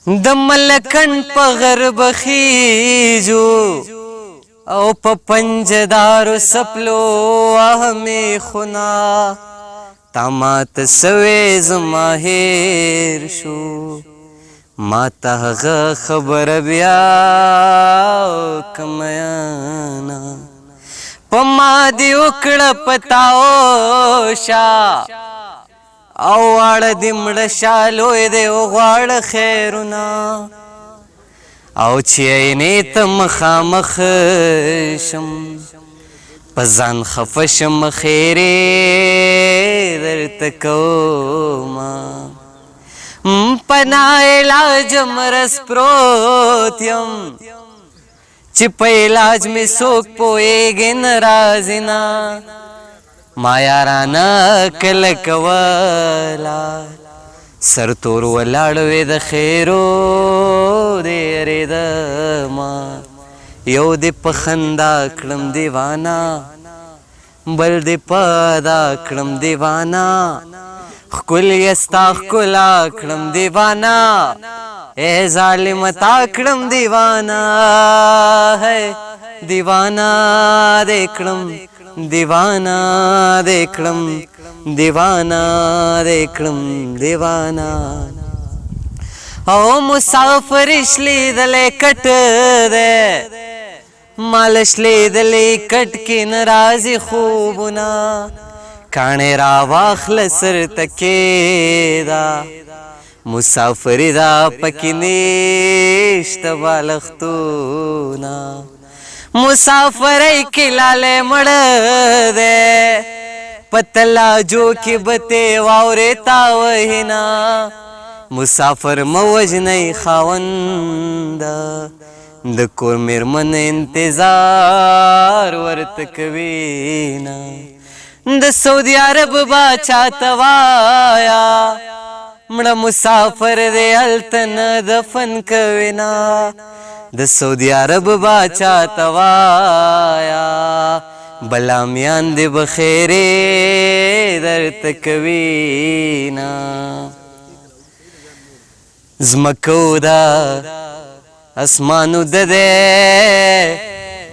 د ملکن په غرب خیجو او په پنجدارو سپلو اهمې خونا تا مات سوې زما هېر شو ما ته هغه خبره بیا که میانا په ما دې وکړه پتاوشه او واړه دې مړه شه لوی دې وغواړه خیرونه او چې عینې ته مخامخ شم په ځان خفه شم خیرې درته کومه په ناعلاج مرض پروت یم چې په علاج مې څوک پوهېږي نه راځي نه ما یارانه کله کوله سرتور ولاړ وې د خیرو دې یارېدمه یو دې په خندا کړم دیوانه بل دې په ادا کړم دیوانه ښکلې ستا ښکلا کړم دیوانه ای ظالمه تا کړم دیوانه ہے دیوانه دې کړم دیوانه دې کړم دیوانه دې کړم دیوانه او مسافر شلیدلی کټ دی مال شلیدلی کټ کې ناراضي خوبونه کاڼې راواخله سر ته کېده مسافري دا پکې نشته بالښتونه مسافرۍ کې لالی مړه دی په تلاجو کې به تی واورې تا وهینه مسافر مه وژنئ خاونده د کور مېرمن انتظار ورته کوینه د سعودي عرب باچا ته وایه مړه مسافر دی هلته نه دفن کوینه د سعودي عرب باچا ته وایه بلامیان دې به خیرې درته کوینه زمکو ده اسمانو ده دی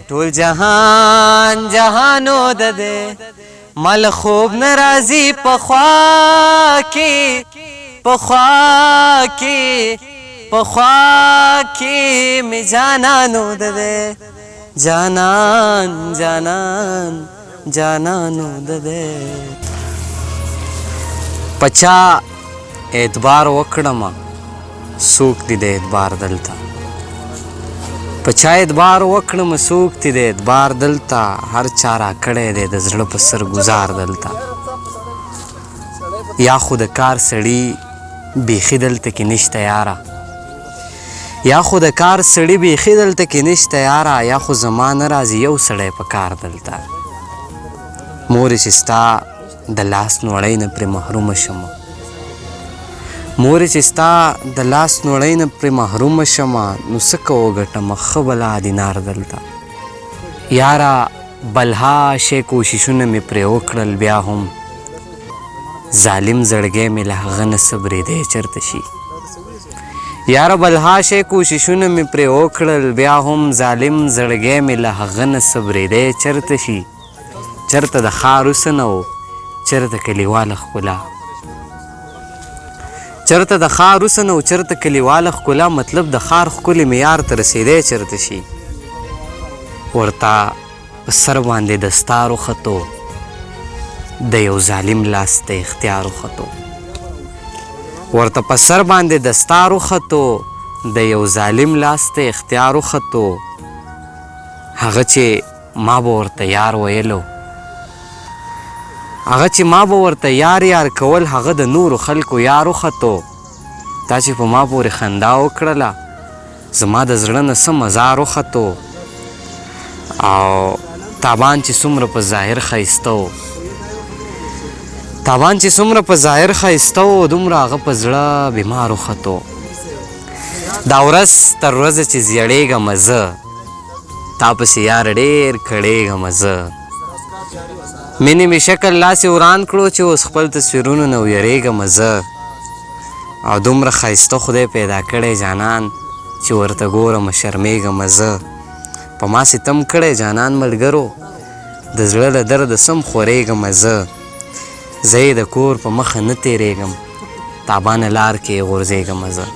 ټول جهان جهانو ده دی مال خوب نه راځي پخوا کې پخوا کې پخوا کې مې جانانو ده دی جانان جانان جانانو ده دی پچا اعتبار وکړمه څوک دې د اعتبار دلته په چا اعتبار وکړم څوک دې د اعتبار دلته هر چا راکړی دی د زړه په سر ګزار دلته یا خو د کار سړي بیخي دلته کې نشته یاره یا خو د کار سړي بیخي دلته کې نشته یاره یا خو زما نه راځي یو سړی په کار دلته مورې چې ستا د لاس نوړۍ نه پرې محرومه شمه مورې چې ستا د لاس نوړۍ نه پرې محرومه شمه نو څه که وګټمه ښه بلا دینار دلته یاره بلها شی کوششونه مې پرې وکړل بیا هم ظالم زړګی مې له هغه نه څه برېدی چېرته شي یاره بلها شی کوششونه مې پرې وکړل بیا هم ظالم زړګی مې له هغه نه څه برېدی چېرته شي چېرته د ښار اوسه نه و چېرته کلیواله ښکلا چرته د ښار اوسه نه و چرته کلیواله ښکلا مطلب د ښار ښکلي معیار ته رسېدی چېرته شي ورته په سر باندې دستار وختو د یو ظالم لاس ته اختیار وختو ورته په سر باندې دستار وختو د یو ظالم لاس ته اختیار وختو هغه چې ما به ورته یار ویلو هغه چې ما به ورته یار یار کول هغه د نورو خلکو یار وختو تا چې په ما پورې خندا وکړله زما د زړه نه څه مزار وختو او تابان چې څومره په ظاهر ښایسته و تابان چې څومره په ظاهر ښایسته و دومره هغه په زړه بیمار وختو دا ورځ تر ورځه چې زیړېږمه زه تا پسې یار ډېر کړېږمه زه مینې مې شکل لاسې وران کړو چې اوس خپل تصویرونو نه ویریږم زه او دومره ښایسته خدای پیدا کړی جانان چې ورته ګورم شرمېږم زه په ما ستم کړی جانان ملګرو د زړه له درده سم خورېږم زه زه یې د کور په مخه نه تېرېږم تابانه لار کې غورځېږم زه